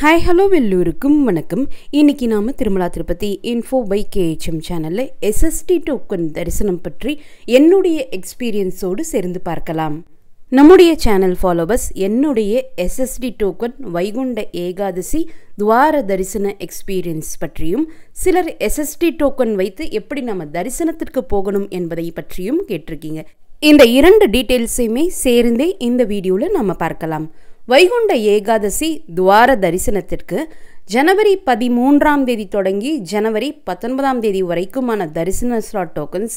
Hi hello வெல்லூருக்கும் வணக்கம். இன்றைக்கி நாம் திருமலா திருப்பதி இன்ஃபோ பை கேஹெச்எம் சேனலில் எஸ்எஸ்டி டோக்கன் தரிசனம் பற்றி என்னுடைய எக்ஸ்பீரியன்ஸோடு சேர்ந்து பார்க்கலாம். நம்முடைய சேனல் ஃபாலோவர்ஸ் என்னுடைய எஸ்எஸ்டி டோக்கன் வைகுண்ட ஏகாதசி துவார தரிசன எக்ஸ்பீரியன்ஸ் பற்றியும் சிலர் எஸ்எஸ்டி டோக்கன் வைத்து எப்படி நம்ம தரிசனத்திற்கு போகணும் என்பதை பற்றியும் கேட்டிருக்கீங்க. இந்த இரண்டு டீட்டெயில்ஸையுமே சேர்ந்தே இந்த வீடியோவில் நம்ம பார்க்கலாம். வைகுண்ட ஏகாதசி துவார தரிசனத்திற்கு ஜனவரி 13 தொடங்கி ஜனவரி 19 வரைக்குமான தரிசன ஸ்லாட் டோக்கன்ஸ்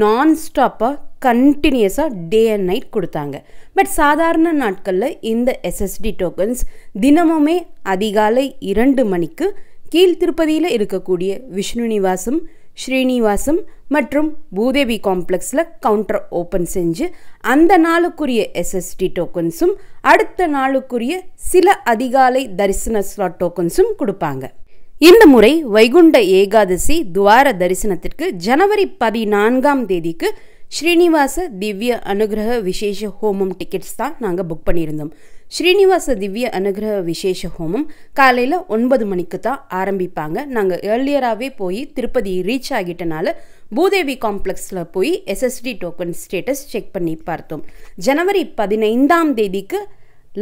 நான்ஸ்டாப்பாக கண்டினியூஸாக டே அண்ட் நைட் கொடுத்தாங்க. பட் சாதாரண நாட்களில் இந்த எஸ்எஸ்டி டோக்கன்ஸ் தினமுமே அதிகாலை 2 மணிக்கு கீழ் திருப்பதியில் இருக்கக்கூடிய விஷ்ணு நிவாசம், ஸ்ரீனிவாசம் மற்றும் பூதேவி காம்ப்ளெக்ஸில் கவுண்டர் ஓப்பன் செஞ்சு அந்த நாளுக்குரிய எஸ்எஸ்டி டோக்கன்ஸும் அடுத்த நாளுக்குரிய சில அதிகாலை தரிசன ஸ்லாட் டோக்கன்ஸும் கொடுப்பாங்க. இந்த முறை வைகுண்ட ஏகாதசி துவார தரிசனத்திற்கு ஜனவரி 14 ஸ்ரீனிவாச திவ்ய அனுகிரக விசேஷ ஹோமம் டிக்கெட்ஸ் தான் நாங்கள் புக் பண்ணியிருந்தோம். ஸ்ரீனிவாச திவ்ய அனுகிரக விசேஷ ஹோமம் காலையில் 9 மணிக்கு தான் ஆரம்பிப்பாங்க. நாங்கள் ஏர்லியராகவே போய் திருப்பதி ரீச் ஆகிட்டனால பூதேவி காம்ப்ளெக்ஸில் போய் எஸ்எஸ்டி டோக்கன் ஸ்டேட்டஸ் செக் பண்ணி பார்த்தோம். ஜனவரி 15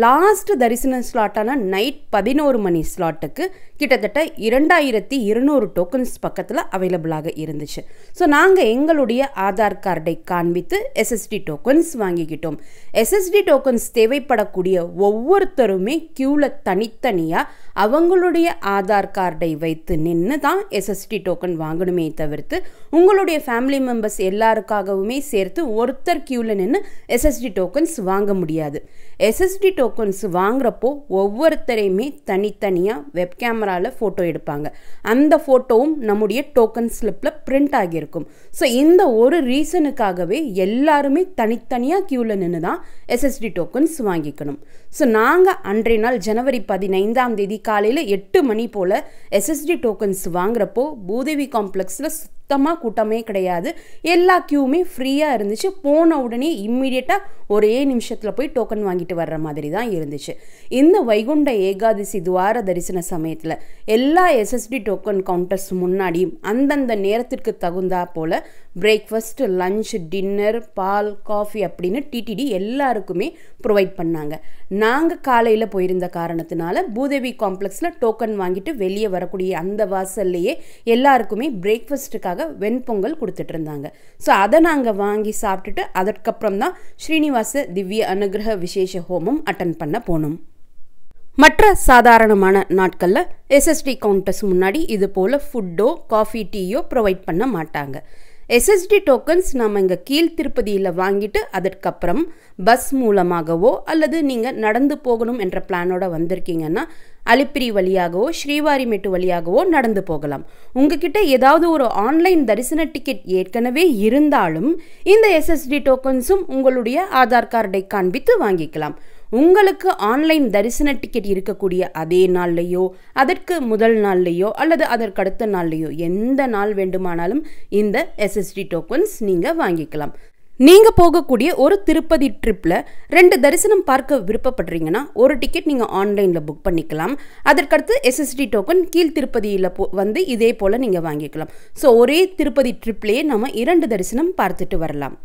லாஸ்ட் தரிசன ஸ்லாட்டான நைட் 11 மணி ஸ்லாட்டுக்கு கிட்டத்தட்ட 2200 டோக்கன்ஸ் பக்கத்தில் அவைலபிளாக இருந்துச்சு. ஸோ நாங்கள் எங்களுடைய ஆதார் கார்டை காண்பித்து எஸ்எஸ்டி டோக்கன்ஸ் வாங்கிக்கிட்டோம். எஸ்எஸ்டி டோக்கன்ஸ் தேவைப்படக்கூடிய ஒவ்வொருத்தருமே க்யூவில் தனித்தனியாக அவங்களுடைய ஆதார் கார்டை வைத்து நின்று தான் எஸ்எஸ்டி டோக்கன் வாங்கணுமே தவிர்த்து உங்களுடைய ஃபேமிலி மெம்பர்ஸ் எல்லாருக்காகவுமே சேர்த்து ஒருத்தர் க்யூவில் நின்று எஸ்எஸ்டி டோக்கன்ஸ் வாங்க முடியாது. எஸ்எஸ்டி டோக்கன்ஸ் வாங்குறப்போ ஒவ்வொருத்தரையுமே தனித்தனியாக வெப் கேமராவில் ஃபோட்டோ எடுப்பாங்க. அந்த ஃபோட்டோவும் நம்முடைய டோக்கன் ஸ்லிப்பில் பிரிண்ட் ஆகியிருக்கும். ஸோ இந்த ஒரு ரீசனுக்காகவே எல்லாருமே தனித்தனியாக க்யூவில் நின்று தான் எஸ்எஸ்டி டோக்கன்ஸ் வாங்கிக்கணும். ஸோ நாங்கள் அன்றைய நாள் ஜனவரி 15 காலையில் 8 மணி போல் எஸ்எஸ்டி டோக்கன்ஸ் வாங்குறப்போ பூதேவி காம்ப்ளெக்ஸில் சுத்தமாக கூட்டமே கிடையாது. எல்லா க்யூவுமே ஃப்ரீயாக இருந்துச்சு. போன உடனே இம்மிடியட்டாக ஒரே நிமிஷத்தில் போய் டோக்கன் வாங்கிட்டு வர்ற மாதிரி தான் இருந்துச்சு. இந்த வைகுண்ட ஏகாதசி துவார தரிசன சமயத்தில் எல்லா எஸ்எஸ்டி டோக்கன் கவுண்டர்ஸ் முன்னாடியும் அந்தந்த நேரத்திற்கு தகுந்தா போல் பிரேக்ஃபாஸ்ட், லஞ்ச், டின்னர், பால், காஃபி அப்படின்னு டிடிடி எல்லாருக்குமே ப்ரொவைட் பண்ணாங்க. நாங்கள் காலையில் போயிருந்த காரணத்தினால பூதேவி காம்ப்ளெக்ஸில் டோக்கன் வாங்கிட்டு வெளியே வரக்கூடிய அந்த வாசல்லையே எல்லாருக்குமே பிரேக்ஃபாஸ்ட்டுக்காக வெண்பொங்கல் கொடுத்துட்டு இருந்தாங்க. ஸோ அதை நாங்கள் வாங்கி சாப்பிட்டுட்டு அதற்கப்புறம் தான் ஸ்ரீனிவாச திவ்ய அனுகிரக விசேஷ ஹோமம் அட்டன் பண்ண போனோம். மற்ற சாதாரணமான நாட்களில் எஸ்எஸ்டி கவுண்டர்ஸ் முன்னாடி இது போல் ஃபுட்டோ காஃபி டீயோ ப்ரொவைட் பண்ண மாட்டாங்க. எஸ்எஸ்டி டோக்கன்ஸ் நம்ம இங்கே கீழ் திருப்பதியில் வாங்கிட்டு அதற்கப்புறம் பஸ் மூலமாகவோ அல்லது நீங்கள் நடந்து போகணும் என்ற பிளானோட வந்திருக்கீங்கன்னா அலிப்பிரி வழியாகவோ ஸ்ரீவாரிமேட்டு வழியாகவோ நடந்து போகலாம். உங்ககிட்ட ஏதாவது ஒரு ஆன்லைன் தரிசன டிக்கெட் ஏற்கனவே இருந்தாலும் இந்த எஸ்எஸ்டி டோக்கன்ஸும் உங்களுடைய ஆதார் கார்டை காண்பித்து வாங்கிக்கலாம். உங்களுக்கு ஆன்லைன் தரிசன டிக்கெட் இருக்கக்கூடிய அதே நாள்லையோ அதற்கு முதல் நாள்லையோ அல்லது அதற்கு அடுத்த நாள்லையோ எந்த நாள் வேண்டுமானாலும் இந்த எஸ்எஸ்டி டோக்கன்ஸ் நீங்கள் வாங்கிக்கலாம். நீங்கள் போகக்கூடிய ஒரு திருப்பதி ட்ரிப்பில் 2 தரிசனம் பார்க்க விருப்பப்படுறீங்கன்னா ஒரு டிக்கெட் நீங்கள் ஆன்லைனில் புக் பண்ணிக்கலாம். அதற்கடுத்து எஸ்எஸ்டி டோக்கன் கீழ் திருப்பதியில் வந்து இதே போல் நீங்கள் வாங்கிக்கலாம். ஸோ ஒரே திருப்பதி ட்ரிப்லேயே நம்ம 2 தரிசனம் பார்த்துட்டு வரலாம்.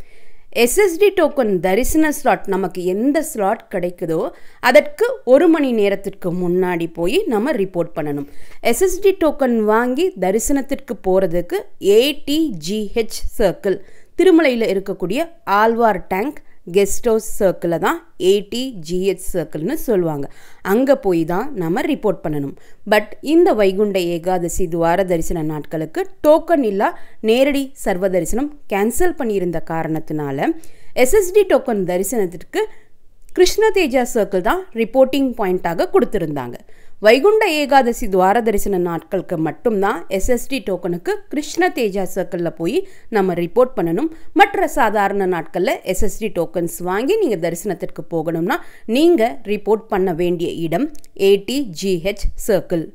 எஸ்எஸ்டி டோக்கன் தரிசன ஸ்லாட் நமக்கு எந்த ஸ்லாட் கிடைக்குதோ அதற்கு 1 மணி நேரத்திற்கு முன்னாடி போய் நம்ம ரிப்போர்ட் பண்ணணும். எஸ்எஸ்டி டோக்கன் வாங்கி தரிசனத்திற்கு போகிறதுக்கு ATGH சர்க்கிள் திருமலையில் இருக்கக்கூடிய ஆழ்வார் டேங்க் கெஸ்ட் ஹவுஸ் சர்க்கிளில் தான் ATGH சர்க்கிள்னு சொல்லுவாங்க. அங்கே போய் தான் நம்ம ரிப்போர்ட் பண்ணணும். பட் இந்த வைகுண்ட ஏகாதசி துவார தரிசன நாட்களுக்கு டோக்கன் இல்லா நேரடி சர்வ தரிசனம் கேன்சல் பண்ணியிருந்த காரணத்தினால எஸ்எஸ்டி டோக்கன் தரிசனத்திற்கு கிருஷ்ண தேஜா சர்க்கிள் தான் ரிப்போர்ட்டிங் பாயிண்ட்டாக கொடுத்துருந்தாங்க. வைகுண்ட ஏகாதசி துவார தரிசன நாட்களுக்கு மட்டும்தான் எஸ்எஸ்டி டோக்கனுக்கு கிருஷ்ண தேஜா சர்க்கிளில் போய் நம்ம ரிப்போர்ட் பண்ணணும். மற்ற சாதாரண நாட்களில் எஸ்எஸ்டி டோக்கன்ஸ் வாங்கி நீங்கள் தரிசனத்திற்கு போகணும்னா நீங்கள் ரிப்போர்ட் பண்ண வேண்டிய இடம் ATGH சர்க்கிள்.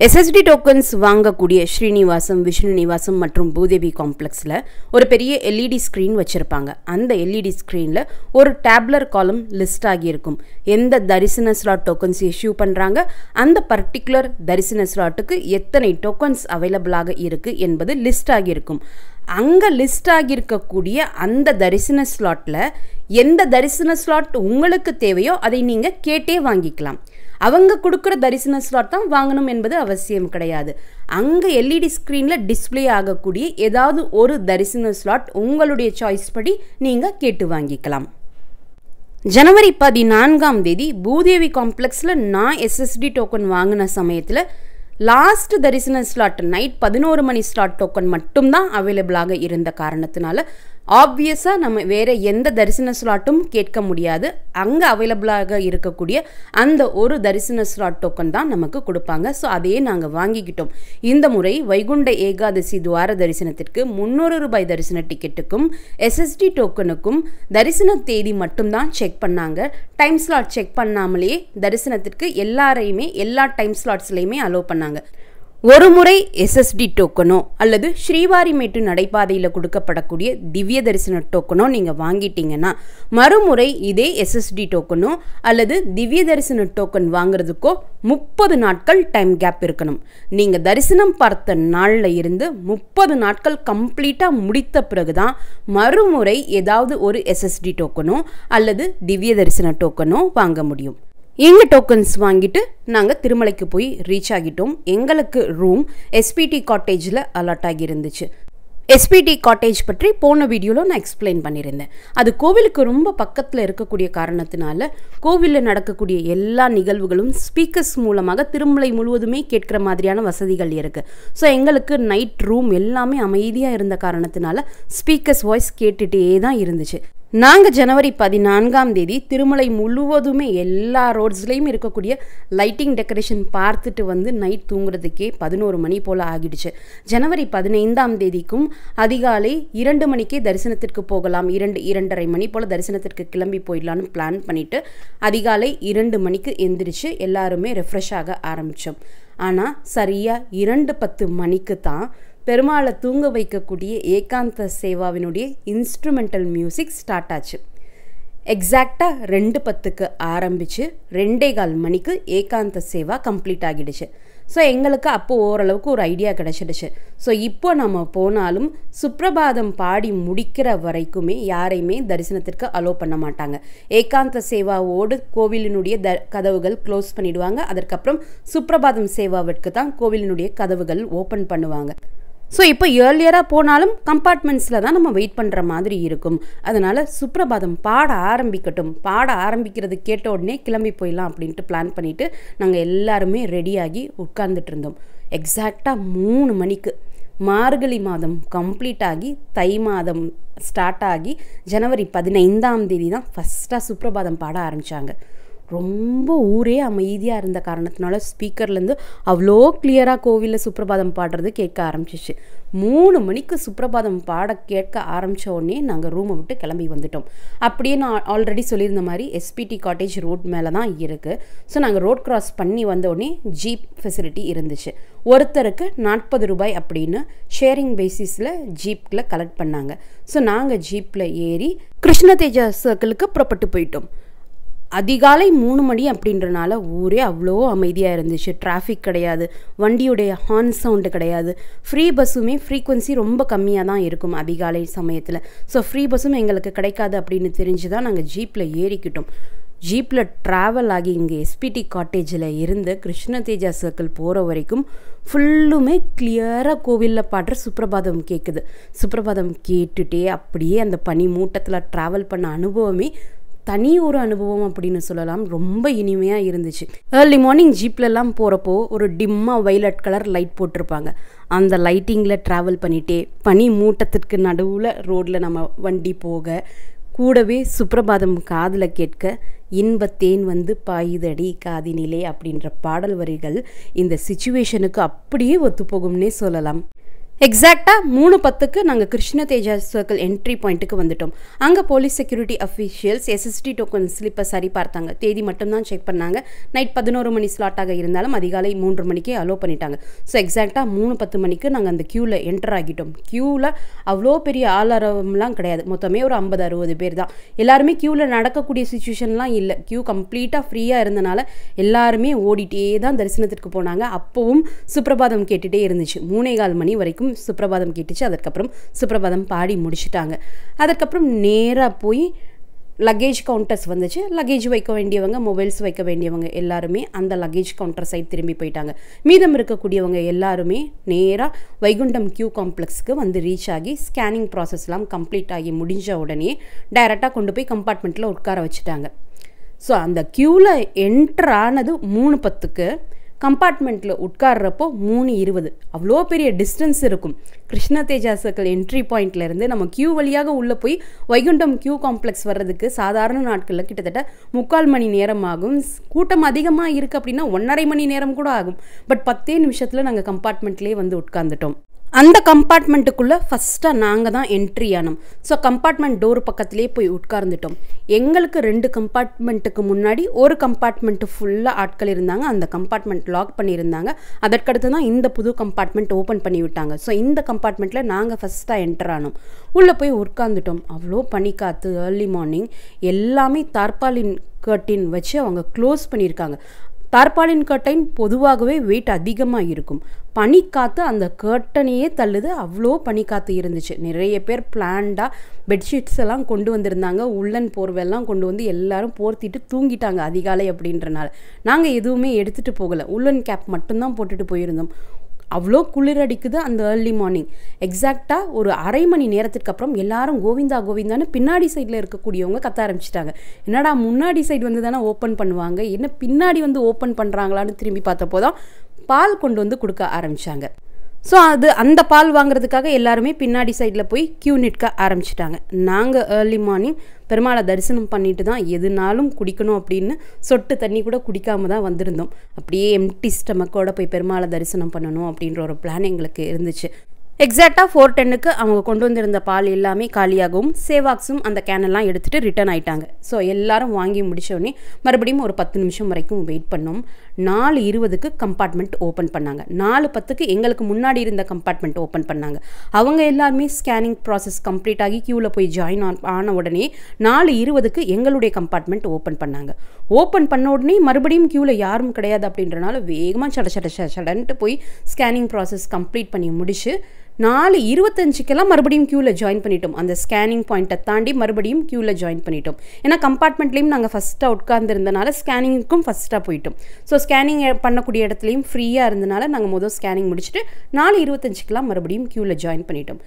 எஸ்எஸ்டி டோக்கன்ஸ் வாங்கக்கூடிய ஸ்ரீனிவாசம், விஷ்ணு நிவாசம் மற்றும் பூதேவி காம்ப்ளெக்ஸில் ஒரு பெரிய எல்இடி ஸ்க்ரீன் வச்சுருப்பாங்க. அந்த எல்இடி ஸ்க்ரீனில் ஒரு டேப்லர் காலம் லிஸ்ட் ஆகியிருக்கும். எந்த தரிசன ஸ்லாட் டோக்கன்ஸ் இஷ்யூ பண்ணுறாங்க, அந்த பர்டிகுலர் தரிசன ஸ்லாட்டுக்கு எத்தனை டோக்கன்ஸ் அவைலபிளாக இருக்குது என்பது லிஸ்ட் ஆகியிருக்கும். அங்கே லிஸ்ட் ஆகியிருக்கக்கூடிய அந்த தரிசன ஸ்லாட்டில் எந்த தரிசன ஸ்லாட் உங்களுக்கு தேவையோ அதை நீங்கள் கேட்டே வாங்கிக்கலாம். அவங்க கொடுக்குற தரிசன ஸ்லாட் தான் வாங்கணும் என்பது அவசியம் கிடையாது. அங்கே எல்இடி ஸ்க்ரீனில் டிஸ்பிளே ஆகக்கூடிய ஏதாவது ஒரு தரிசன ஸ்லாட் உங்களுடைய சாய்ஸ் படி நீங்கள் கேட்டு வாங்கிக்கலாம். ஜனவரி 14 பூதேவி காம்ப்ளெக்ஸில் நான் எஸ்எஸ்டி டோக்கன் வாங்கின சமயத்தில் லாஸ்ட் தரிசன ஸ்லாட் நைட் 11 மணி ஸ்லாட் டோக்கன் மட்டும்தான் அவைலபிளாக இருந்த காரணத்தினால ஆப்வியஸாக நம்ம வேறு எந்த தரிசன ஸ்லாட்டும் கேட்க முடியாது. அங்கே அவைலபிளாக இருக்கக்கூடிய அந்த ஒரு தரிசன ஸ்லாட் டோக்கன் தான் நமக்கு கொடுப்பாங்க. ஸோ அதையே நாங்கள் வாங்கிக்கிட்டோம். இந்த முறை வைகுண்ட ஏகாதசி துவார தரிசனத்திற்கு 300 ரூபாய் தரிசன டிக்கெட்டுக்கும் எஸ்எஸ்டி டோக்கனுக்கும் தரிசன தேதி மட்டும்தான் செக் பண்ணாங்க. டைம் ஸ்லாட் செக் பண்ணாமலேயே தரிசனத்திற்கு எல்லாரையுமே எல்லா டைம் ஸ்லாட்ஸ்லையுமே அலோவ் பண்ணாங்க. ஒரு முறை எஸ்எஸ்டி டோக்கனோ அல்லது ஸ்ரீவாரிமேட்டு நடைபாதையில் கொடுக்கப்படக்கூடிய திவ்ய தரிசன டோக்கனோ நீங்கள் வாங்கிட்டீங்கன்னா மறுமுறை இதே எஸ்எஸ்டி டோக்கனோ அல்லது திவ்ய தரிசன டோக்கன் வாங்குறதுக்கோ 30 நாட்கள் டைம் கேப் இருக்கணும். நீங்கள் தரிசனம் பார்த்த நாளில் இருந்து 30 நாட்கள் கம்ப்ளீட்டாக முடித்த பிறகு தான் மறுமுறை ஏதாவது ஒரு எஸ்எஸ்டி டோக்கனோ அல்லது திவ்ய தரிசன டோக்கனோ வாங்க முடியும். எங்கள் டோக்கன்ஸ் வாங்கிட்டு நாங்கள் திருமலைக்கு போய் ரீச் ஆகிட்டோம். எங்களுக்கு ரூம் எஸ்பிடி காட்டேஜில் அலாட் ஆகியிருந்துச்சு. எஸ்பிடி காட்டேஜ் பற்றி போன வீடியோவில் நான் எக்ஸ்பிளைன் பண்ணியிருந்தேன். அது கோவிலுக்கு ரொம்ப பக்கத்தில் இருக்கக்கூடிய காரணத்தினால கோவிலில் நடக்கக்கூடிய எல்லா நிகழ்வுகளும் ஸ்பீக்கர்ஸ் மூலமாக திருமலை முழுவதுமே கேட்குற மாதிரியான வசதிகள் இருக்குது. ஸோ எங்களுக்கு நைட் ரூம் எல்லாமே அமைதியாக இருந்த காரணத்தினால ஸ்பீக்கர்ஸ் வாய்ஸ் கேட்டுகிட்டே தான் இருந்துச்சு. நாங்கள் ஜனவரி 14 திருமலை முழுவதுமே எல்லா ரோட்ஸ்லேயும் இருக்கக்கூடிய லைட்டிங் டெக்கரேஷன் பார்த்துட்டு வந்து நைட் தூங்குறதுக்கே 11 மணி போல் ஆகிடுச்சு. ஜனவரி 15 அதிகாலை 2 மணிக்கே தரிசனத்திற்கு போகலாம், 2-2:30 மணி போல் தரிசனத்திற்கு கிளம்பி போயிடலான்னு பிளான் பண்ணிவிட்டு அதிகாலை 2 மணிக்கு எந்திரிச்சு எல்லாருமே ரெஃப்ரெஷ் ஆக ஆரம்பித்தோம். ஆனால் சரியாக 2:10 மணிக்கு தான் பெருமாளை தூங்க வைக்கக்கூடிய ஏகாந்த சேவாவினுடைய இன்ஸ்ட்ருமெண்டல் மியூசிக் ஸ்டார்ட் ஆச்சு. எக்ஸாக்டாக 2:10 ஆரம்பித்து 2:15 மணிக்கு ஏகாந்த சேவா கம்ப்ளீட் ஆகிடுச்சு. ஸோ எங்களுக்கு அப்போது ஓரளவுக்கு ஒரு ஐடியா கிடச்சிடுச்சு. ஸோ இப்போ நம்ம போனாலும் சுப்ரபாதம் பாடி முடிக்கிற வரைக்குமே யாரையுமே தரிசனத்திற்கு அலோவ் பண்ண மாட்டாங்க. ஏகாந்த சேவாவோடு கோவிலினுடைய கதவுகள் க்ளோஸ் பண்ணிடுவாங்க. அதற்கப்புறம் சுப்ரபாதம் சேவாவிற்கு தான் கோவிலினுடைய கதவுகள் ஓப்பன் பண்ணுவாங்க. ஸோ இப்போ ஏர்லியராக போனாலும் கம்பார்ட்மெண்ட்ஸில் தான் நம்ம வெயிட் பண்ணுற மாதிரி இருக்கும். அதனால் சுப்ரபாதம் பாட ஆரம்பிக்கிறது கேட்ட உடனே கிளம்பி போயிடலாம் அப்படின்ட்டு பிளான் பண்ணிவிட்டு நாங்கள் எல்லாருமே ரெடியாகி உட்கார்ந்துட்டு இருந்தோம். எக்ஸாக்டாக 3 மணிக்கு மார்கழி மாதம் கம்ப்ளீட் ஆகி தை மாதம் ஸ்டார்ட் ஆகி ஜனவரி 15 தான் ஃபஸ்ட்டாக சுப்ரபாதம் பாட ஆரம்பித்தாங்க. ரொம்ப ஊரே அமைதியாக இருந்த காரணத்தினால ஸ்பீக்கர்லேருந்து அவ்வளோ கிளியராக கோவிலில் சுப்ரபாதம் பாடுறது கேட்க ஆரம்பிச்சிச்சு. 3 மணிக்கு சுப்ரபாதம் பாட கேட்க ஆரம்பித்த உடனே நாங்கள் ரூமை விட்டு கிளம்பி வந்துட்டோம். அப்படியே நான் ஆல்ரெடி சொல்லியிருந்த மாதிரி எஸ்பிடி காட்டேஜ் ரோட் மேலே தான் இருக்குது. ஸோ நாங்கள் ரோட் கிராஸ் பண்ணி வந்த உடனே ஜீப் ஃபெசிலிட்டி இருந்துச்சு. ஒருத்தருக்கு 40 ரூபாய் அப்படின்னு ஷேரிங் பேசிஸில் ஜீப்பில் கலெக்ட் பண்ணாங்க. ஸோ நாங்கள் ஜீப்பில் ஏறி கிருஷ்ண தேஜா சர்க்கிளுக்கு புறப்பட்டு போயிட்டோம். அதிகாலை 3 மணி அப்படின்றனால ஊரே அவ்வளோ அமைதியாக இருந்துச்சு. டிராஃபிக் கிடையாது, வண்டியுடைய ஹார்ன் சவுண்டு கிடையாது. ஃப்ரீ பஸ்ஸுமே ஃப்ரீக்வன்சி ரொம்ப கம்மியாக தான் இருக்கும் அதிகாலை சமயத்தில். ஸோ ஃப்ரீ பஸ்ஸும் எங்களுக்கு கிடைக்காது அப்படின்னு தெரிஞ்சு தான் நாங்கள் ஜீப்பில் ஏறிக்கிட்டோம். ஜீப்பில் ட்ராவல் ஆகி இங்கே எஸ்பிடி காட்டேஜில் இருந்து கிருஷ்ண தேஜா சர்க்கிள் போகிற வரைக்கும் ஃபுல்லுமே கிளியராக கோவிலில் பாடுற சுப்ரபாதம் கேட்குது. சுப்ரபாதம் கேட்டுகிட்டே அப்படியே அந்த பனி மூட்டத்தில் ட்ராவல் பண்ண அனுபவமே தனி ஒரு அனுபவம் அப்படின்னு சொல்லலாம். ரொம்ப இனிமையாக இருந்துச்சு. ஏர்லி மார்னிங் ஜீப்லலாம் போகிறப்போ ஒரு டிம்மாக வைலட் கலர் லைட் போட்டிருப்பாங்க. அந்த லைட்டிங்கில் ட்ராவல் பண்ணிகிட்டே பனி மூட்டத்திற்கு நடுவில் ரோட்டில் நம்ம வண்டி போக கூடவே சுப்ரபாதம் காதில் கேட்க இன்பத்தேன் வந்து பாயுதடி காதினிலே அப்படின்ற பாடல் வரிகள் இந்த சிச்சுவேஷனுக்கு அப்படியே ஒத்துப்போகும்னே சொல்லலாம். எக்ஸாக்டாக 3:10க்கு நாங்கள் கிருஷ்ண தேஜா சர்க்கிள் என்ட்ரி பாயிண்ட்டுக்கு வந்துட்டோம். அங்கே police security officials SST token ஸ்லிப்பை சரி பார்த்தாங்க. தேதி மட்டும்தான் செக் பண்ணாங்க. நைட் 11 மணி ஸ்லாட்டாக இருந்தாலும் அதிகாலை 3 மணிக்கே அலோவ் பண்ணிட்டாங்க. ஸோ எக்ஸாக்டாக 3:10 மணிக்கு நாங்கள் அந்த க்யூவில் என்டர் ஆகிட்டோம். க்யூவில் அவ்வளோ பெரிய ஆளாரம்லாம் கிடையாது. மொத்தமே ஒரு 50-60 பேர் தான். எல்லாருமே க்யூவில் நடக்கக்கூடிய சுச்சுவேஷன்லாம் இல்லை. க்யூ கம்ப்ளீட்டாக ஃப்ரீயாக இருந்தனால எல்லாருமே ஓடிட்டே தான் தரிசனத்திற்கு போனாங்க. அப்போவும் சுப்ரபாதம் கேட்டுகிட்டே இருந்துச்சு. 3:15 மணி வரைக்கும் சுப்ரபாதம் கேட்டுச்சு. அதுக்கப்புறம் சுப்ரபாதம் பாடி முடிச்சுட்டாங்க. அதுக்கப்புறம் நேராக போய் லக்கேஜ் கவுண்டர்ஸ் வந்துச்சு. லக்கேஜ் வைக்க வேண்டியவங்க, மொபைல்ஸ் வைக்க வேண்டியவங்க எல்லாருமே அந்த லக்கேஜ் கவுண்டர் சைட் திரும்பி போயிட்டாங்க. மீதம் இருக்கக்கூடியவங்க எல்லாருமே நேராக வைகுண்டம் கியூ காம்ப்ளெக்ஸ்க்கு வந்து ரீச் ஆகி ஸ்கேனிங் ப்ராசஸ்லாம் கம்ப்ளீட் ஆகி முடிஞ்ச உடனே டைரெக்டாக கொண்டு போய் கம்பார்ட்மெண்ட்டில் உட்கார வச்சுட்டாங்க. ஸோ அந்த க்யூவில் என்ட்ரு ஆனது 3:10க்கு, கம்பார்ட்மெண்ட்டில் உட்கார்றப்போ 3:20. அவ்வளோ பெரிய டிஸ்டன்ஸ் இருக்கும். கிருஷ்ண தேஜா சர்க்கிள் என்ட்ரி பாயிண்ட்லேருந்து நம்ம க்யூ வழியாக உள்ளே போய் வைகுண்டம் கியூ காம்ப்ளெக்ஸ் வர்றதுக்கு சாதாரண நாட்களில் கிட்டத்தட்ட 3/4 மணி நேரம் ஆகும். கூட்டம் அதிகமாக இருக்குது அப்படின்னா 1.5 மணி நேரம் கூட ஆகும். பட் 10 நிமிஷத்தில் நாங்கள் கம்பார்ட்மெண்ட்லேயே வந்து உட்கார்ந்துட்டோம். அந்த கம்பார்ட்மெண்ட்டுக்குள்ளே ஃபஸ்ட்டாக நாங்கள் தான் என்ட்ரி ஆனோம். ஸோ கம்பார்ட்மெண்ட் டோர் பக்கத்துலேயே போய் உட்கார்ந்துட்டோம். எங்களுக்கு 2 கம்பார்ட்மெண்ட்டுக்கு முன்னாடி ஒரு கம்பார்ட்மெண்ட்டு ஃபுல்லாக ஆட்கள் இருந்தாங்க. அந்த கம்பார்ட்மெண்ட் லாக் பண்ணியிருந்தாங்க. அதற்கடுத்து தான் இந்த புது கம்பார்ட்மெண்ட் ஓப்பன் பண்ணி விட்டாங்க. ஸோ இந்த கம்பார்ட்மெண்ட்டில் நாங்கள் ஃபஸ்ட்டாக என்டர் ஆனோம். உள்ளே போய் உட்கார்ந்துட்டோம். அவ்வளோ பனிக்காற்று, ஏர்லி மார்னிங். எல்லாமே தார்பாலின் கர்ட்டின் வச்சு அவங்க க்ளோஸ் பண்ணியிருக்காங்க. தார்பாலின் கர்டைன் பொதுவாகவே வெயிட் அதிகமாக இருக்கும். பனிக்காற்று அந்த கர்ட்டனையே தள்ளுது. அவ்வளோ பனிக்காற்று இருந்துச்சு. நிறைய பேர் பிளான்டாக பெட்ஷீட்ஸ் எல்லாம் கொண்டு வந்திருந்தாங்க. உள்ளன் போர்வெல்லாம் கொண்டு வந்து எல்லாரும் போர்த்திட்டு தூங்கிட்டாங்க அதிகாலை அப்படின்றனால. நாங்கள் எதுவுமே எடுத்துகிட்டு போகலை. உள்ளன் கேப் மட்டும்தான் போட்டுட்டு போயிருந்தோம். அவ்வளோ குளிர் அடிக்குது அந்த ஏர்லி மார்னிங். எக்ஸாக்டாக ஒரு 1/2 மணி நேரத்துக்கு அப்புறம் எல்லாரும் கோவிந்தா கோவிந்தான்னு பின்னாடி சைடில் இருக்கக்கூடியவங்க கத்த ஆரம்பிச்சிட்டாங்க. என்னடா முன்னாடி சைடு வந்து தானே ஓப்பன் பண்ணுவாங்க, என்ன பின்னாடி வந்து ஓப்பன் பண்ணுறாங்களான்னு திரும்பி பார்த்தப்போ தான் பால் கொண்டு வந்து கொடுக்க ஆரம்பித்தாங்க. ஸோ அந்த பால் வாங்குறதுக்காக எல்லாருமே பின்னாடி சைடில் போய் க்யூ நிற்க ஆரம்பிச்சிட்டாங்க. நாங்கள் ஏர்லி மார்னிங் பெருமாளை தரிசனம் பண்ணிட்டு தான் எதுனாலும் குடிக்கணும் அப்படின்னு சொட்டு தண்ணி கூட குடிக்காம தான் வந்திருந்தோம். அப்படியே எம்டி ஸ்டமக்கோட போய் பெருமாளை தரிசனம் பண்ணணும் அப்படின்ற ஒரு பிளான் எங்களுக்கு இருந்துச்சு. எக்ஸாக்டாக 4:10க்கு அவங்க கொண்டு வந்திருந்த பால் எல்லாமே காலியாகவும் சேவாக்ஸும் அந்த கேனெல்லாம் எடுத்துகிட்டு ரிட்டர்ன் ஆகிட்டாங்க. ஸோ எல்லாரும் வாங்கி முடித்தோடனே மறுபடியும் ஒரு 10 நிமிஷம் வரைக்கும் வெயிட் பண்ணோம். 4:20க்கு கம்பார்ட்மெண்ட் ஓப்பன் பண்ணாங்க. 4:10க்கு எங்களுக்கு முன்னாடி இருந்த கம்பார்ட்மெண்ட் ஓப்பன் பண்ணாங்க. அவங்க எல்லாருமே ஸ்கேனிங் ப்ராசஸ் கம்ப்ளீட் ஆகி க்யூவில் போய் ஜாயின் ஆன உடனே 4:20க்கு எங்களுடைய கம்பார்ட்மெண்ட் ஓப்பன் பண்ணாங்க. ஓப்பன் பண்ண உடனே மறுபடியும் க்யூவில் யாரும் கிடையாது அப்படின்றனால வேகமாக சடன்ட்டு போய் ஸ்கேனிங் ப்ராசஸ் கம்ப்ளீட் பண்ணி முடிச்சு 4:25க்கெல்லாம் மறுபடியும் க்யூவில் ஜாயின் பண்ணிட்டோம். அந்த ஸ்கேனிங் பாயிண்ட்டை தாண்டி மறுபடியும் க்யூவில் ஜாயின் பண்ணிட்டோம். ஏன்னா கம்பார்ட்மெண்ட்லேயும் நாங்கள் ஃபஸ்ட்டாக உட்கார்ந்துருந்தனால ஸ்கேனிங்க்கும் ஃபஸ்ட்டாக போயிட்டோம். ஸோ ஸ்கேனிங் பண்ணக்கூடிய இடத்துலையும் ஃப்ரீயாக இருந்தனால நாங்கள் முதல் ஸ்கேனிங் முடிச்சுட்டு 4:25க்கெல்லாம் மறுபடியும் க்யூவில் ஜாயின் பண்ணிட்டோம்.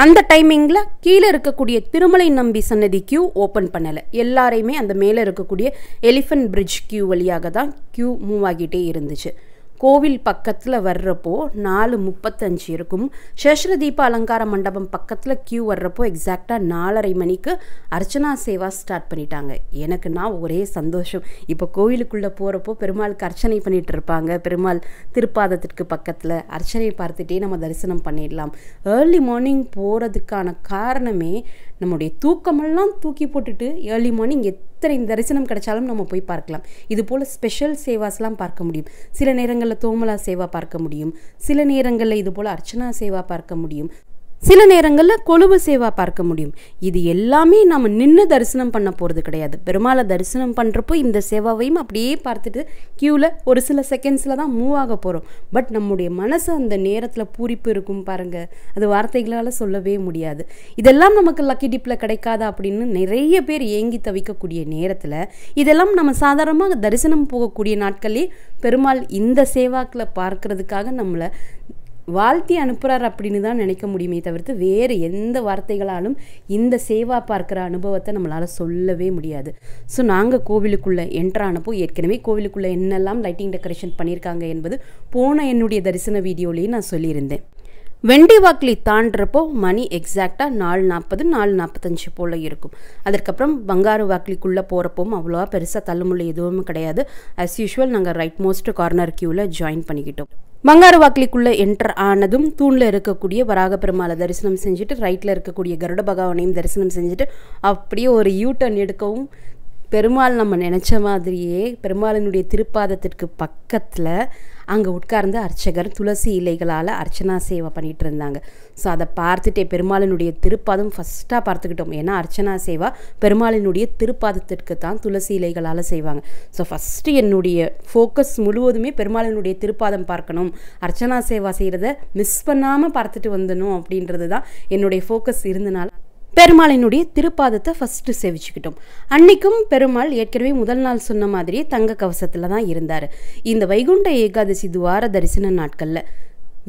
அந்த டைமிங்கில் கீழே இருக்கக்கூடிய திருமலை நம்பி சன்னதி க்யூ ஓப்பன் பண்ணலை. எல்லாரையுமே அந்த மேலே இருக்கக்கூடிய எலிஃபென்ட் பிரிட்ஜ் க்யூ வழியாக தான் க்யூ மூவ் ஆகிட்டே இருந்துச்சு. கோவில் பக்கத்தில் வர்றப்போ 4:35 இருக்கும். சேஷரதீப அலங்கார மண்டபம் பக்கத்தில் க்யூ வர்றப்போ எக்ஸாக்டாக 4:30 மணிக்கு அர்ச்சனா சேவா ஸ்டார்ட் பண்ணிட்டாங்க. எனக்கு நான் ஒரே சந்தோஷம். இப்போ கோவிலுக்குள்ளே போகிறப்போ பெருமாளுக்கு அர்ச்சனை பண்ணிகிட்டு இருப்பாங்க. பெருமாள் திருப்பாதத்திற்கு பக்கத்தில் அர்ச்சனை பார்த்துட்டே நம்ம தரிசனம் பண்ணிடலாம். ஏர்லி மார்னிங் போகிறதுக்கான காரணமே நம்முடைய தூக்கமெல்லாம் தூக்கி போட்டுட்டு ஏர்லி மார்னிங் எத்தனை தரிசனம் கிடைச்சாலும் நம்ம போய் பார்க்கலாம். இது போல் ஸ்பெஷல் சேவாஸ்லாம் பார்க்க முடியும். சில நேரங்களில் தோமலா சேவா பார்க்க முடியும். சில நேரங்களில் இது போல் அர்ச்சனா சேவா பார்க்க முடியும். சில நேரங்களில் கொலுவு சேவா பார்க்க முடியும். இது எல்லாமே நம்ம நின்று தரிசனம் பண்ண போகிறது கிடையாது. பெருமாளை தரிசனம் பண்ணுறப்போ இந்த சேவாவையும் அப்படியே பார்த்துட்டு க்யூவில் ஒரு சில செகண்ட்ஸில் தான் மூவ் ஆக போகிறோம். பட் நம்முடைய மனசு அந்த நேரத்தில் பூரிப்பு இருக்கும் பாருங்கள், அது வார்த்தைகளால் சொல்லவே முடியாது. இதெல்லாம் நமக்கு லக்கி டிப்பில் கிடைக்காதா அப்படின்னு நிறைய பேர் ஏங்கி தவிக்கக்கூடிய நேரத்தில் இதெல்லாம் நம்ம சாதாரணமாக தரிசனம் போகக்கூடிய நாட்களே பெருமாள் இந்த சேவாக்களை பார்க்கறதுக்காக நம்மளை வாழ்த்தி அனுப்புகிறார் அப்படின்னு தான் நினைக்க முடியுமே தவிர்த்து வேறு எந்த வார்த்தைகளாலும் இந்த சேவா பார்க்குற அனுபவத்தை நம்மளால் சொல்லவே முடியாது. ஸோ நாங்கள் கோவிலுக்குள்ளே என்ட்ரானப்போ ஏற்கனவே கோவிலுக்குள்ளே என்னெல்லாம் லைட்டிங் டெக்கரேஷன் பண்ணியிருக்காங்க என்பது போன என்னுடைய தரிசன வீடியோலேயே நான் சொல்லியிருந்தேன். வெண்டி வாக்கிலி தாண்டுறப்போ மணி எக்ஸாக்டாக 4:40 4:45 போல் இருக்கும். அதற்கப்புறம் பங்காரு வாக்கிலிக்குள்ளே போகிறப்போவும் அவ்வளோவா பெருசாக தள்ளுமுள்ள எதுவும் கிடையாது. ஆஸ் யூஷுவல் நாங்கள் ரைட் மோஸ்ட் கார்னர் க்யூவில் ஜாயின் பண்ணிக்கிட்டோம். பங்காரவாக்கிலிக்குள்ளே என்டர் ஆனதும் தூணில் இருக்கக்கூடிய வராக பெருமாளை தரிசனம் செஞ்சுட்டு ரைட்டில் இருக்கக்கூடிய கருட பகவானையும் தரிசனம் செஞ்சுட்டு அப்படியே ஒரு யூட்டர்ன் எடுக்கவும் பெருமாள் நம்ம நினச்ச மாதிரியே பெருமாளினுடைய திருப்பாதத்திற்கு பக்கத்தில் அங்கே உட்கார்ந்து அர்ச்சகர் துளசி இலைகளால் அர்ச்சனா சேவை பண்ணிகிட்டு இருந்தாங்க. ஸோ அதை பார்த்துட்டே பெருமாளினுடைய திருப்பாதம் ஃபஸ்ட்டாக பார்த்துக்கிட்டோம். ஏன்னா அர்ச்சனா சேவா பெருமாளினுடைய திருப்பாதத்திற்கு தான் துளசி இலைகளால் செய்வாங்க. ஸோ ஃபஸ்ட்டு என்னுடைய ஃபோக்கஸ் முழுவதுமே பெருமாளினுடைய திருப்பாதம் பார்க்கணும், அர்ச்சனா சேவா செய்கிறத மிஸ் பண்ணாமல் பார்த்துட்டு வந்துடணும் அப்படின்றது தான் என்னுடைய ஃபோக்கஸ் இருந்தனால பெருமாளினுடைய திருப்பாதத்தை ஃபஸ்ட்டு சேவிச்சுக்கிட்டோம். அன்னைக்கும் பெருமாள் ஏற்கனவே முதல் நாள் சொன்ன மாதிரியே தங்க கவசத்தில் தான் இருந்தார். இந்த வைகுண்ட ஏகாதசி துவார தரிசன நாட்களில்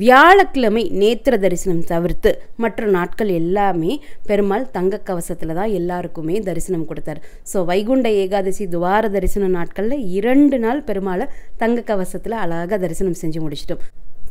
வியாழக்கிழமை நேத்திர தரிசனம் தவிர்த்து மற்ற நாட்கள் எல்லாமே பெருமாள் தங்க கவசத்தில் தான் எல்லாருக்குமே தரிசனம் கொடுத்தார். ஸோ வைகுண்ட ஏகாதசி துவார தரிசன நாட்களில் 2 நாள் பெருமாளை தங்க கவசத்தில் அழகாக தரிசனம் செஞ்சு முடிச்சிட்டோம்.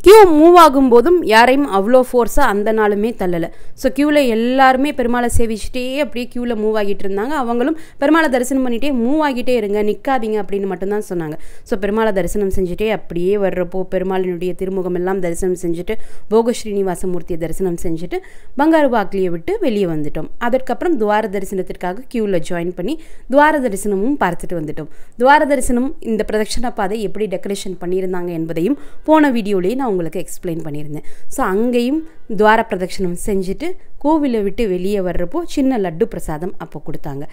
கியூ மூவ் ஆகும்போதும் யாரையும் அவ்வளோ ஃபோர்ஸாக அந்த நாளுமே தள்ளலை. ஸோ க்யூவில் எல்லாருமே பெருமாளை சேவிச்சுட்டே அப்படியே க்யூவில் மூவ் ஆகிட்டு இருந்தாங்க. அவங்களும் பெருமாளை தரிசனம் பண்ணிகிட்டே மூவ் ஆகிட்டே இருங்க, நிற்காதீங்க அப்படின்னு மட்டும்தான் சொன்னாங்க. ஸோ பெருமாளை தரிசனம் செஞ்சுட்டே அப்படியே வர்றப்போ பெருமாளினுடைய திருமுகம் எல்லாம் தரிசனம் செஞ்சுட்டு போக ஸ்ரீனிவாசமூர்த்தியை தரிசனம் செஞ்சுட்டு பங்காரவாக்கிலியை விட்டு வெளியே வந்துட்டோம். அதற்கப்புறம் துவார தரிசனத்திற்காக க்யூவில் ஜாயின் பண்ணி துவார தரிசனமும் பார்த்துட்டு வந்துட்டோம். துவார தரிசனம் இந்த பிரதட்சண பாதை எப்படி டெக்கரேஷன் பண்ணியிருந்தாங்க என்பதையும் போன வீடியோலேயே நான் உங்களுக்கு எக்ஸ்பிளைன் பண்ணியிருந்தேன். ஸோ அங்கேயும் துவார பிரதட்சணம் செஞ்சுட்டு கோவிலை விட்டு வெளியே வர்றப்போ சின்ன லட்டு பிரசாதம் அப்போ கொடுத்தாங்க.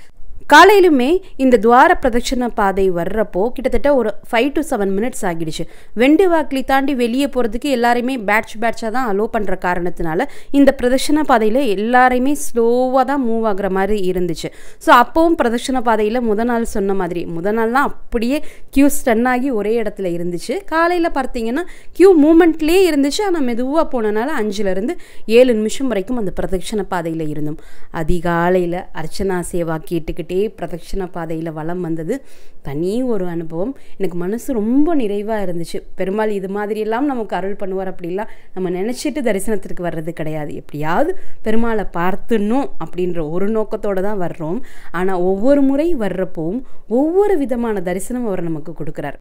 காலையிலுமே இந்த துவார பிரதட்சண பாதை வர்றப்போ கிட்டத்தட்ட ஒரு 5 to 7 minutes ஆகிடுச்சு. வெண்டுவாக்கிலி தாண்டி வெளியே போகிறதுக்கு எல்லாரையுமே பேட்சாக தான் அலோவ் பண்ணுற காரணத்தினால இந்த பிரதட்சண பாதையில் எல்லாரையுமே ஸ்லோவாக தான் மூவ் ஆகுற மாதிரி இருந்துச்சு. ஸோ அப்போவும் பிரதட்சண பாதையில் முதல் நாள் சொன்ன மாதிரி முதல் நாள்லாம் அப்படியே கியூ ஸ்டன் ஆகி ஒரே இடத்துல இருந்துச்சு. காலையில் பார்த்தீங்கன்னா கியூ மூமெண்ட்லேயே இருந்துச்சு. ஆனால் மெதுவாக போனனால 5 to 7 நிமிஷம் வரைக்கும் அந்த பிரதட்சண பாதையில் இருந்தோம். அதிகாலையில் அர்ச்சனா சேவா கேட்டுக்கிட்டே பிரதட்சண பாதையில் வலம் வந்தது தனி ஒரு அனுபவம். எனக்கு மனசு ரொம்ப நிறைவாக இருந்துச்சு. பெருமாள் இது மாதிரியெல்லாம் நமக்கு அருள் பண்ணுவார் அப்படிலாம் நம்ம நினச்சிட்டு தரிசனத்திற்கு வர்றது கிடையாது. எப்படியாவது பெருமாளை பார்த்துடணும் அப்படின்ற ஒரு நோக்கத்தோடு தான் வர்றோம். ஆனால் ஒவ்வொரு முறை வர்றப்போவும் ஒவ்வொரு விதமான தரிசனம் அவர் நமக்கு கொடுக்குறார்.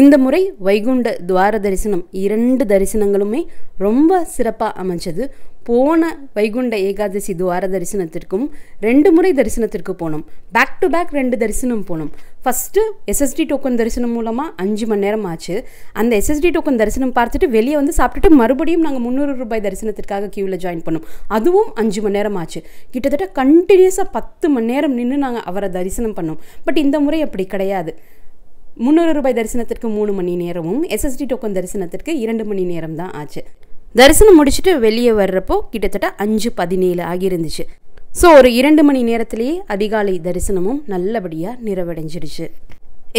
இந்த முறை வைகுண்ட துவார தரிசனம் 2 தரிசனங்களுமே ரொம்ப சிறப்பாக அமைஞ்சது. போன வைகுண்ட ஏகாதசி துவார தரிசனத்திற்கும் 2 முறை தரிசனத்திற்கு போனோம். பேக் டு பேக் 2 தரிசனம் போனோம். ஃபஸ்ட்டு எஸ்எஸ்டி டோக்கன் தரிசனம் மூலமாக 5 மணி நேரம் ஆச்சு. அந்த எஸ்எஸ்டி டோக்கன் தரிசனம் பார்த்துட்டு வெளியே வந்து சாப்பிட்டுட்டு மறுபடியும் நாங்கள் 300 ரூபாய் தரிசனத்திற்காக க்யூவில் ஜாயின் பண்ணோம். அதுவும் 5 மணி நேரம் ஆச்சு. கிட்டத்தட்ட கண்டினியூஸாக 10 மணி நேரம் நின்று நாங்கள் அவரை தரிசனம் பண்ணோம். பட் இந்த முறை அப்படி கிடையாது. 300 ரூபாய் தரிசனத்திற்கு 3 மணி நேரமும் எஸ்எஸ்டி டோக்கன் தரிசனத்திற்கு 2 மணி நேரம் தான் ஆச்சு. தரிசனம் முடிச்சுட்டு வெளியே வர்றப்போ கிட்டத்தட்ட 5:17 ஆகியிருந்துச்சு. ஸோ ஒரு 2 மணி நேரத்திலேயே அதிகாலை தரிசனமும் நல்லபடியாக நிறைவடைஞ்சிடுச்சு.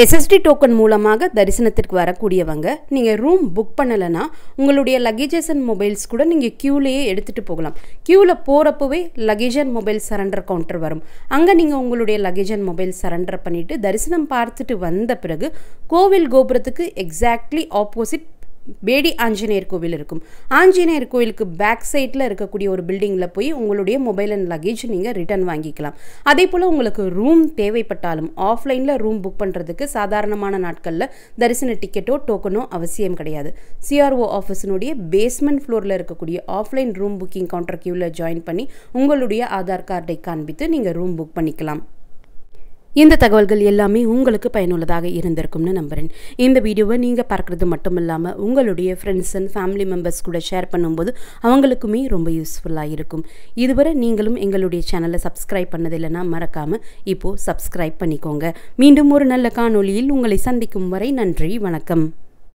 எஸ்எஸ்டி டோக்கன் மூலமாக தரிசனத்திற்கு வரக்கூடியவங்க நீங்கள் ரூம் புக் பண்ணலைன்னா உங்களுடைய லக்கேஜஸ் அண்ட் மொபைல்ஸ் கூட நீங்கள் க்யூலேயே எடுத்துகிட்டு போகலாம். க்யூவில் போகிறப்பவே luggage and mobile surrender counter வரும். அங்கே நீங்கள் உங்களுடைய லக்கேஜ் அண்ட் மொபைல் சரண்டர் பண்ணிவிட்டு தரிசனம் பார்த்துட்டு வந்த பிறகு கோவில் கோபுரத்துக்கு எக்ஸாக்ட்லி ஆப்போசிட் பேடி ஆஞ்சநேயர் கோவில் இருக்கும். ஆஞ்சநேயர் கோவிலுக்கு பேக் சைடில் இருக்கக்கூடிய ஒரு பில்டிங்கில் போய் உங்களுடைய மொபைல் அண்ட் லக்கேஜ் நீங்கள் ரிட்டர்ன் வாங்கிக்கலாம். அதே போல் உங்களுக்கு ரூம் தேவைப்பட்டாலும் ஆஃப்லைனில் ரூம் புக் பண்ணுறதுக்கு சாதாரணமான நாட்களில் தரிசன டிக்கெட்டோ டோக்கனோ அவசியம் கிடையாது. சிஆர்ஓ ஆஃபீஸினுடைய பேஸ்மெண்ட் ஃப்ளோரில் இருக்கக்கூடிய ஆஃப்லைன் ரூம் புக்கிங் கவுண்டர் க்யூவில் ஜாயின் பண்ணி உங்களுடைய ஆதார் கார்டை காண்பித்து நீங்கள் ரூம் புக் பண்ணிக்கலாம். இந்த தகவல்கள் எல்லாமே உங்களுக்கு பயனுள்ளதாக இருந்திருக்கும்னு நம்புகிறேன். இந்த வீடியோவை நீங்கள் பார்க்குறது மட்டும் இல்லாமல் உங்களுடைய ஃப்ரெண்ட்ஸ் அண்ட் ஃபேமிலி மெம்பர்ஸ் கூட ஷேர் பண்ணும்போது அவங்களுக்குமே ரொம்ப யூஸ்ஃபுல்லாக இருக்கும். இதுவரை நீங்களும் எங்களுடைய சேனலை சப்ஸ்கிரைப் பண்ணதில்லைன்னா மறக்காமல் இப்போது சப்ஸ்கிரைப் பண்ணிக்கோங்க. மீண்டும் ஒரு நல்ல காணொளியில் உங்களை சந்திக்கும் வரை நன்றி, வணக்கம்.